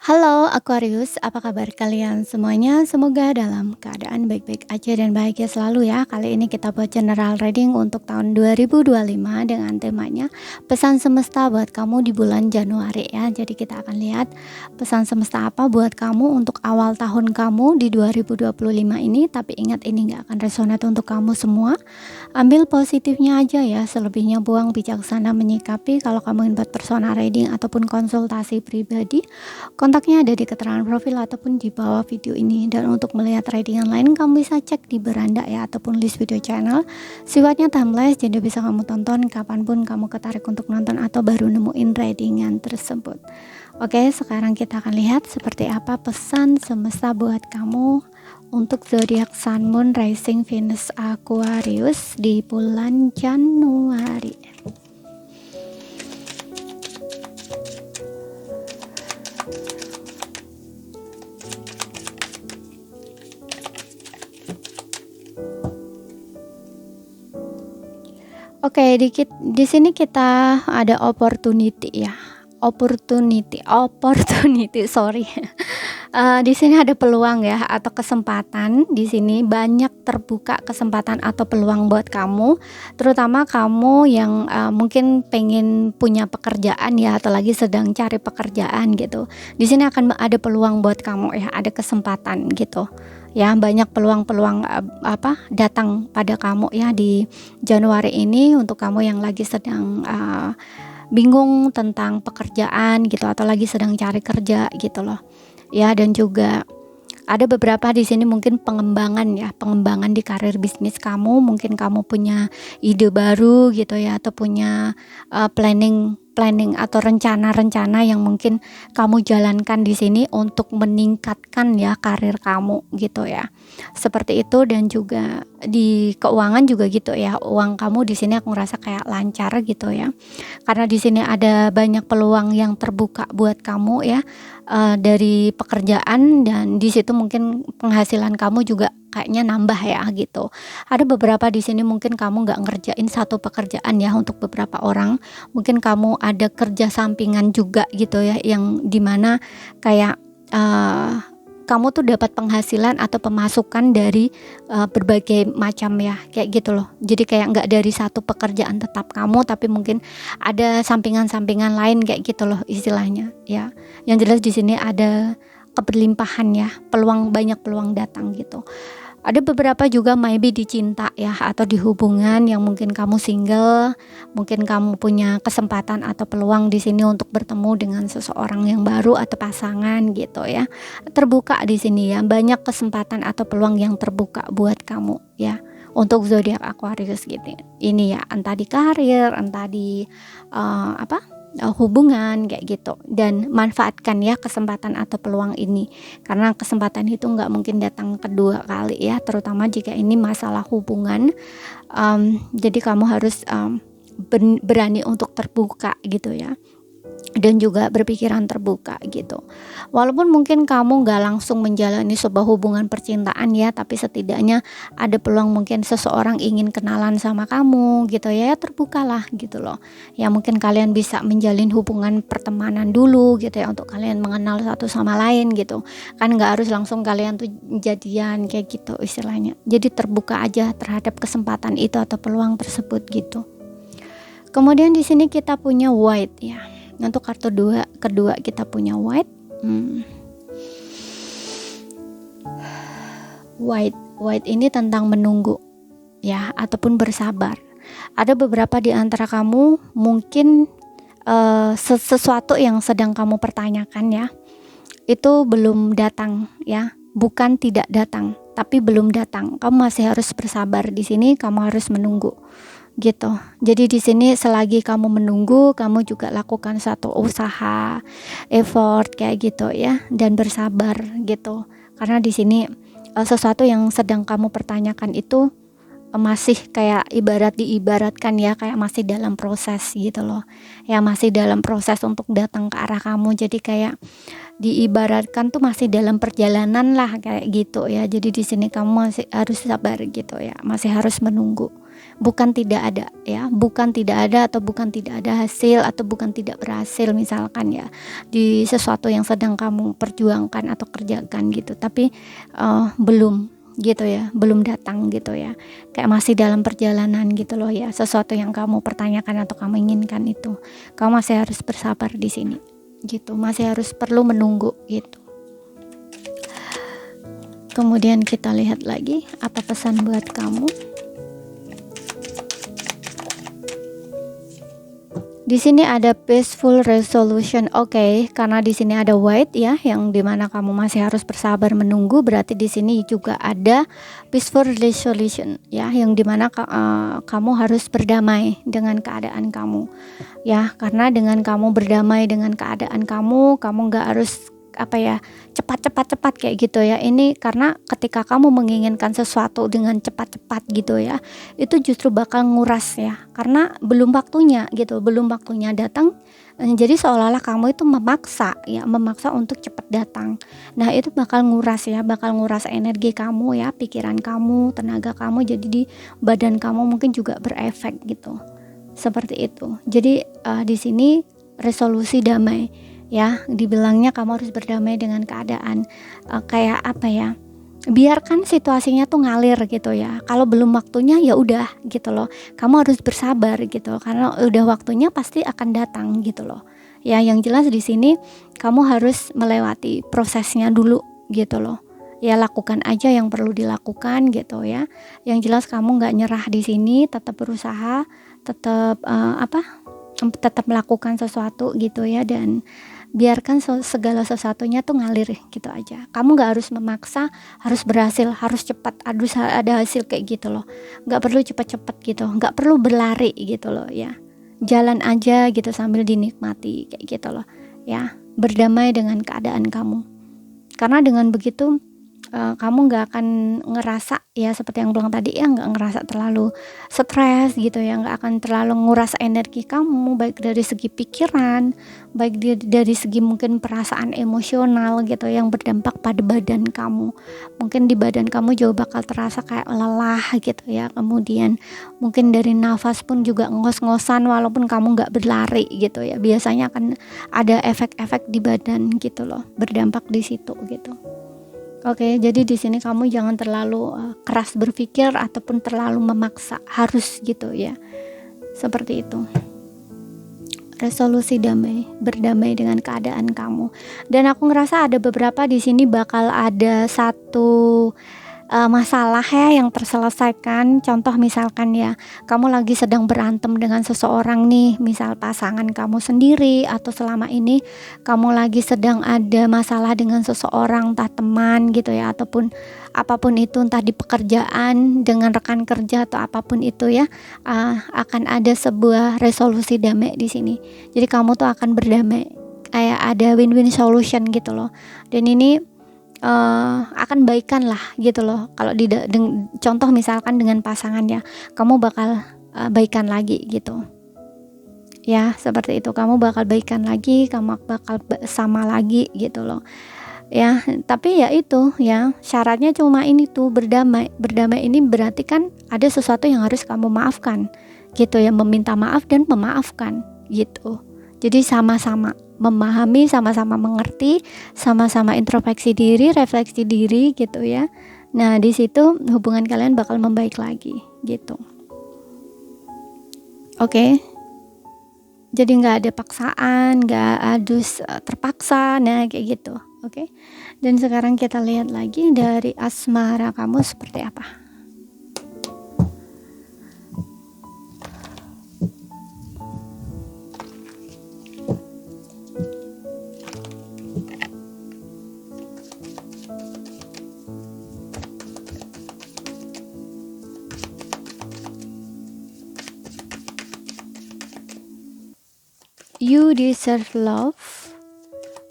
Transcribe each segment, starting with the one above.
Halo Aquarius, apa kabar kalian semuanya? Semoga dalam keadaan baik-baik aja dan bahagia selalu ya. Kali ini kita buat general reading untuk tahun 2025 dengan temanya pesan semesta buat kamu di bulan Januari ya. Jadi kita akan lihat pesan semesta apa buat kamu untuk awal tahun kamu di 2025 ini. Tapi ingat, ini gak akan resonate untuk kamu semua. Ambil positifnya aja ya, selebihnya buang, bijaksana menyikapi. Kalau kamu ingin buat personal reading ataupun konsultasi pribadi, kontaknya ada di keterangan profil ataupun di bawah video ini. Dan untuk melihat readingan lain, kamu bisa cek di beranda ya, ataupun list video channel. Sifatnya timeless, jadi bisa kamu tonton kapanpun kamu ketarik untuk nonton atau baru nemuin readingan tersebut. Oke, sekarang kita akan lihat seperti apa pesan semesta buat kamu untuk zodiak Sun, Moon, Rising, Venus, Aquarius di bulan Januari. Oke, di sini kita ada opportunity ya. Opportunity, sorry. Di sini ada peluang ya, atau kesempatan. Di sini banyak terbuka kesempatan atau peluang buat kamu, terutama kamu yang mungkin pengen punya pekerjaan ya, atau lagi sedang cari pekerjaan gitu. Di sini akan ada peluang buat kamu ya, ada kesempatan gitu. Ya, banyak peluang-peluang datang pada kamu ya di Januari ini, untuk kamu yang lagi sedang bingung tentang pekerjaan gitu, atau lagi sedang cari kerja gitu loh. Ya, dan juga ada beberapa di sini mungkin pengembangan ya, pengembangan di karir bisnis kamu. Mungkin kamu punya ide baru gitu ya, atau punya planning atau rencana-rencana yang mungkin kamu jalankan di sini untuk meningkatkan ya karir kamu gitu ya. Seperti itu. Dan juga di keuangan juga gitu ya. Uang kamu di sini aku ngerasa kayak lancar gitu ya. Karena di sini ada banyak peluang yang terbuka buat kamu ya, dari pekerjaan, dan di situ mungkin penghasilan kamu juga kayaknya nambah ya gitu. Ada beberapa di sini mungkin kamu nggak ngerjain satu pekerjaan ya, untuk beberapa orang mungkin kamu ada kerja sampingan juga gitu ya, yang dimana kayak kamu tuh dapat penghasilan atau pemasukan dari berbagai macam ya, kayak gitu loh. Jadi kayak nggak dari satu pekerjaan tetap kamu, tapi mungkin ada sampingan-sampingan lain kayak gitu loh istilahnya ya. Yang jelas di sini ada keberlimpahan ya, banyak peluang datang gitu. Ada beberapa juga maybe di cinta ya, atau di hubungan yang mungkin kamu single, mungkin kamu punya kesempatan atau peluang di sini untuk bertemu dengan seseorang yang baru atau pasangan gitu ya. Terbuka di sini ya, banyak kesempatan atau peluang yang terbuka buat kamu ya, untuk zodiak Aquarius gitu. Ini ya, entah di karir, entah di hubungan kayak gitu. Dan manfaatkan ya kesempatan atau peluang ini, karena kesempatan itu nggak mungkin datang kedua kali ya, terutama jika ini masalah hubungan. Jadi kamu harus berani untuk terbuka gitu ya, dan juga berpikiran terbuka gitu. Walaupun mungkin kamu gak langsung menjalani sebuah hubungan percintaan ya, tapi setidaknya ada peluang mungkin seseorang ingin kenalan sama kamu gitu ya, terbukalah gitu loh. Ya, mungkin kalian bisa menjalin hubungan pertemanan dulu gitu ya, untuk kalian mengenal satu sama lain gitu. Kan gak harus langsung kalian tuh jadian kayak gitu istilahnya. Jadi terbuka aja terhadap kesempatan itu atau peluang tersebut gitu. Kemudian di sini kita punya White ya. Untuk kartu kedua kita punya White. White ini tentang menunggu ya, ataupun bersabar. Ada beberapa di antara kamu mungkin sesuatu yang sedang kamu pertanyakan ya, itu belum datang ya, bukan tidak datang, tapi belum datang. Kamu masih harus bersabar di sini, kamu harus menunggu gitu. Jadi di sini selagi kamu menunggu, kamu juga lakukan satu usaha, effort kayak gitu ya, dan bersabar gitu. Karena di sini sesuatu yang sedang kamu pertanyakan itu masih kayak diibaratkan ya, kayak masih dalam proses gitu loh. Ya, masih dalam proses untuk datang ke arah kamu. Jadi kayak diibaratkan tuh masih dalam perjalanan lah kayak gitu ya. Jadi di sini kamu masih harus sabar gitu ya, masih harus menunggu. bukan tidak ada ya, bukan tidak ada atau bukan tidak ada hasil atau bukan tidak berhasil misalkan ya di sesuatu yang sedang kamu perjuangkan atau kerjakan gitu, tapi belum gitu ya, belum datang gitu ya, kayak masih dalam perjalanan gitu loh ya. Sesuatu yang kamu pertanyakan atau kamu inginkan itu, kamu masih harus bersabar di sini gitu, masih harus perlu menunggu gitu. Kemudian kita lihat lagi apa pesan buat kamu. Di sini ada peaceful resolution. Oke, karena di sini ada white ya, yang dimana kamu masih harus bersabar menunggu, berarti di sini juga ada peaceful resolution ya, yang dimana kamu harus berdamai dengan keadaan kamu ya, karena dengan kamu berdamai dengan keadaan kamu nggak harus cepat kayak gitu ya. Ini karena ketika kamu menginginkan sesuatu dengan cepat-cepat gitu ya, itu justru bakal nguras ya, karena belum waktunya gitu, belum waktunya datang. Jadi seolah-olah kamu itu memaksa untuk cepat datang. Nah itu bakal nguras ya, bakal nguras energi kamu ya, pikiran kamu, tenaga kamu, jadi di badan kamu mungkin juga berefek gitu, seperti itu. Jadi di sini resolusi damai ya, dibilangnya kamu harus berdamai dengan keadaan, kayak biarkan situasinya tuh ngalir gitu ya. Kalau belum waktunya ya udah gitu loh, kamu harus bersabar gitu, karena udah waktunya pasti akan datang gitu loh ya. Yang jelas di sini kamu harus melewati prosesnya dulu gitu loh ya, lakukan aja yang perlu dilakukan gitu ya. Yang jelas kamu nggak nyerah di sini, tetap berusaha, tetap tetap melakukan sesuatu gitu ya, dan biarkan segala sesuatunya tuh ngalir gitu aja. Kamu nggak harus memaksa harus berhasil, harus cepat, harus ada hasil kayak gitu loh. Nggak perlu cepat-cepat gitu, nggak perlu berlari gitu loh ya. Jalan aja gitu sambil dinikmati kayak gitu loh ya. Berdamai dengan keadaan kamu, karena dengan begitu kamu nggak akan ngerasa ya, seperti yang bilang tadi ya, nggak ngerasa terlalu stres gitu ya, nggak akan terlalu nguras energi kamu, baik dari segi pikiran, baik dari segi mungkin perasaan emosional gitu, yang berdampak pada badan kamu. Mungkin di badan kamu juga bakal terasa kayak lelah gitu ya, kemudian mungkin dari nafas pun juga ngos-ngosan walaupun kamu nggak berlari gitu ya, biasanya akan ada efek-efek di badan gitu loh, berdampak di situ gitu. Oke, jadi di sini kamu jangan terlalu keras berpikir ataupun terlalu memaksa harus gitu ya. Seperti itu. Resolusi damai, berdamai dengan keadaan kamu. Dan aku ngerasa ada beberapa di sini bakal ada satu masalah ya yang terselesaikan. Contoh misalkan ya, kamu lagi sedang berantem dengan seseorang nih, misal pasangan kamu sendiri, atau selama ini kamu lagi sedang ada masalah dengan seseorang, entah teman gitu ya, ataupun apapun itu, entah di pekerjaan dengan rekan kerja atau apapun itu ya, akan ada sebuah resolusi damai di sini. Jadi kamu tuh akan berdamai, kayak ada win-win solution gitu loh. Dan ini akan baikan lah gitu loh. Kalau contoh misalkan dengan pasangannya, kamu bakal baikan lagi gitu ya, seperti itu. Kamu bakal baikan lagi, kamu bakal sama lagi gitu loh ya. Tapi ya itu ya, syaratnya cuma ini tuh, berdamai ini berarti kan ada sesuatu yang harus kamu maafkan gitu ya, meminta maaf dan memaafkan gitu. Jadi sama-sama memahami, sama-sama mengerti, sama-sama introspeksi diri, refleksi diri gitu ya. Nah di situ hubungan kalian bakal membaik lagi gitu. Oke. Jadi nggak ada paksaan, nggak harus terpaksa, nah kayak gitu. Oke. Dan sekarang kita lihat lagi dari asmara kamu seperti apa. You deserve love,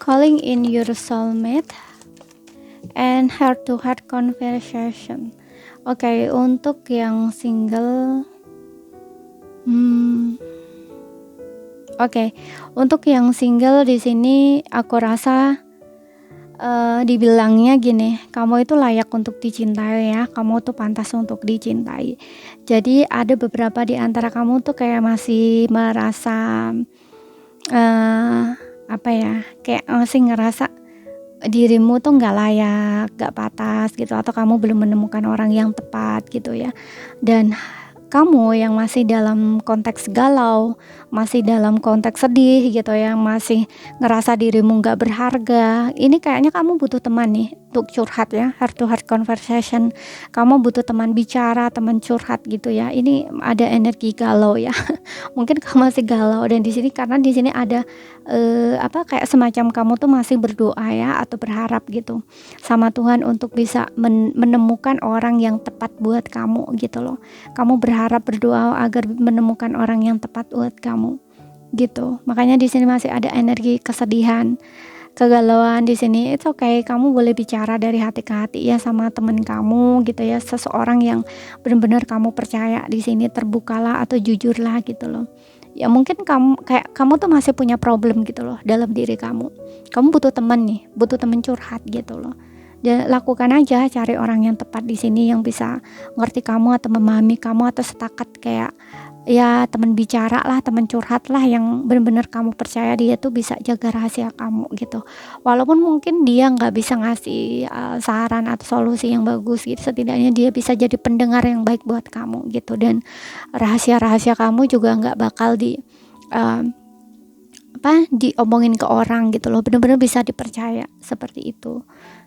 calling in your soulmate, and heart-to-heart conversation. Oke, untuk yang single, untuk yang single di sini aku rasa dibilangnya gini, kamu itu layak untuk dicintai ya, kamu tuh pantas untuk dicintai. Jadi ada beberapa di antara kamu tuh kayak masih merasa apa ya, kayak masih ngerasa dirimu tuh nggak layak, nggak pantas gitu, atau kamu belum menemukan orang yang tepat gitu ya. Dan kamu yang masih dalam konteks galau, masih dalam konteks sedih gitu ya, masih ngerasa dirimu nggak berharga, ini kayaknya kamu butuh teman nih untuk curhat ya, heart to heart conversation. Kamu butuh teman bicara, teman curhat gitu ya. Ini ada energi galau ya. Mungkin kamu masih galau, dan di sini karena di sini ada kayak semacam kamu tuh masih berdoa ya, atau berharap gitu sama Tuhan untuk bisa menemukan orang yang tepat buat kamu gitu loh. Kamu berharap, berdoa agar menemukan orang yang tepat buat kamu gitu. Makanya di sini masih ada energi kesedihan, kegalauan di sini. Itu okay, kamu boleh bicara dari hati ke hati ya sama teman kamu gitu ya, seseorang yang benar-benar kamu percaya. Di sini terbukalah atau jujurlah gitu loh. Ya mungkin kamu tuh masih punya problem gitu loh dalam diri kamu. Kamu butuh teman nih, butuh teman curhat gitu loh. Dan lakukan aja, cari orang yang tepat di sini yang bisa ngerti kamu atau memahami kamu, atau setakat kayak ya teman bicara lah, teman curhat lah, yang benar-benar kamu percaya dia tuh bisa jaga rahasia kamu gitu. Walaupun mungkin dia nggak bisa ngasih saran atau solusi yang bagus gitu, setidaknya dia bisa jadi pendengar yang baik buat kamu gitu. Dan rahasia-rahasia kamu juga nggak bakal uh, diomongin ke orang gitu loh, benar-benar bisa dipercaya seperti itu.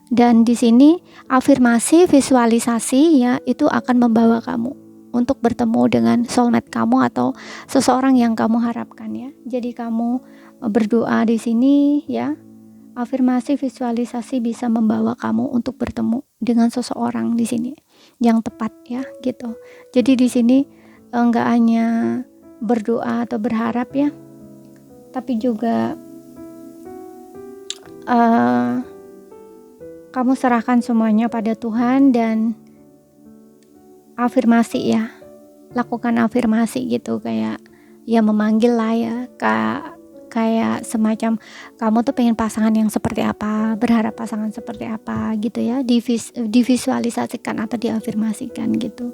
Dan di sini afirmasi, visualisasi ya, itu akan membawa kamu untuk bertemu dengan soulmate kamu atau seseorang yang kamu harapkan ya. Jadi kamu berdoa di sini ya. Afirmasi, visualisasi bisa membawa kamu untuk bertemu dengan seseorang di sini yang tepat ya gitu. Jadi di sini enggak hanya berdoa atau berharap ya, tapi juga kamu serahkan semuanya pada Tuhan dan afirmasi ya, lakukan afirmasi gitu, kayak ya memanggil lah ya, kayak semacam kamu tuh pengen pasangan yang seperti apa, berharap pasangan seperti apa gitu ya, divisualisasikan atau diafirmasikan gitu.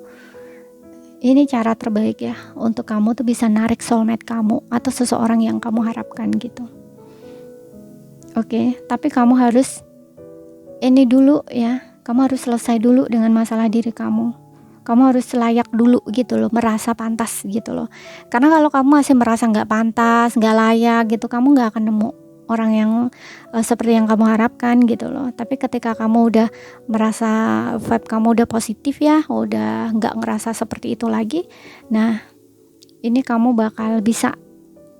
Ini cara terbaik ya untuk kamu tuh bisa narik soulmate kamu atau seseorang yang kamu harapkan gitu. Oke, tapi kamu harus ini dulu ya, kamu harus selesai dulu dengan masalah diri kamu. Kamu harus layak dulu gitu loh, merasa pantas gitu loh. Karena kalau kamu masih merasa nggak pantas, nggak layak gitu, kamu nggak akan nemu orang yang seperti yang kamu harapkan gitu loh. Tapi ketika kamu udah merasa vibe kamu udah positif ya, udah nggak ngerasa seperti itu lagi, nah ini kamu bakal bisa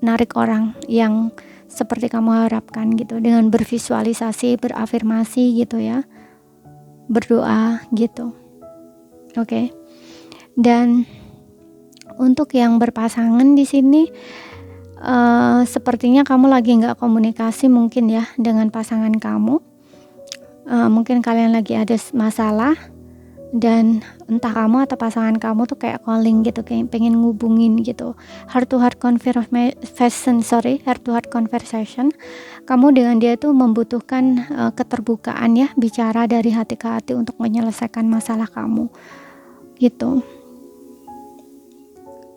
narik orang yang seperti kamu harapkan gitu, dengan bervisualisasi, berafirmasi gitu ya, berdoa gitu. Oke. Dan untuk yang berpasangan di sini sepertinya kamu lagi nggak komunikasi mungkin ya dengan pasangan kamu. Mungkin kalian lagi ada masalah, dan entah kamu atau pasangan kamu tuh kayak calling gitu, kayak pengen ngubungin gitu, heart to heart conversation. Kamu dengan dia tuh membutuhkan keterbukaan ya, bicara dari hati ke hati untuk menyelesaikan masalah kamu gitu.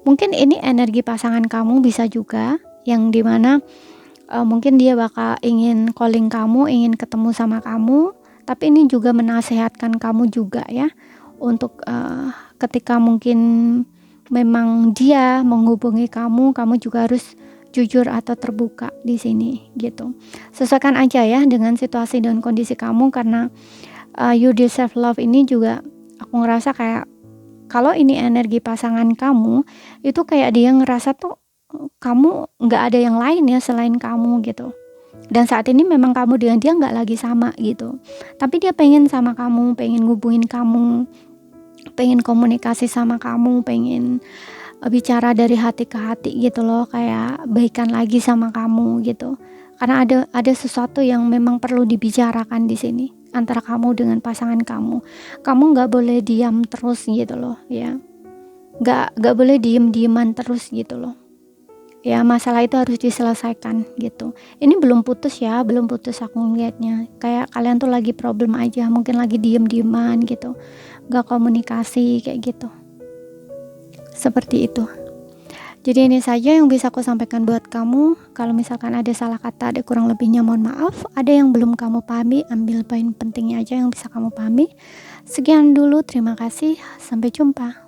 Mungkin ini energi pasangan kamu bisa juga, yang dimana mungkin dia bakal ingin calling kamu, ingin ketemu sama kamu, tapi ini juga menasehatkan kamu juga ya, untuk ketika mungkin memang dia menghubungi kamu juga harus jujur atau terbuka di sini gitu. Sesuaikan aja ya dengan situasi dan kondisi kamu, karena you deserve love ini juga aku ngerasa kayak kalau ini energi pasangan kamu, itu kayak dia ngerasa tuh kamu nggak ada yang lain ya selain kamu gitu. Dan saat ini memang kamu dengan dia nggak lagi sama gitu, tapi dia pengen sama kamu, pengen ngubungin kamu, pengen komunikasi sama kamu, pengen bicara dari hati ke hati gitu loh, kayak baikan lagi sama kamu gitu. Karena ada sesuatu yang memang perlu dibicarakan di sini antara kamu dengan pasangan kamu. Kamu nggak boleh diam terus gitu loh ya, nggak boleh dieman terus gitu loh. ya masalah itu harus diselesaikan gitu. Ini belum putus ya, belum putus aku ngeliatnya. Kayak kalian tuh lagi problem aja, mungkin lagi diem-dieman gitu, gak komunikasi kayak gitu. Seperti itu. Jadi ini saja yang bisa aku sampaikan buat kamu. Kalau misalkan ada salah kata, ada kurang lebihnya mohon maaf. Ada yang belum kamu pahami, ambil poin pentingnya aja yang bisa kamu pahami. Sekian dulu, terima kasih, sampai jumpa.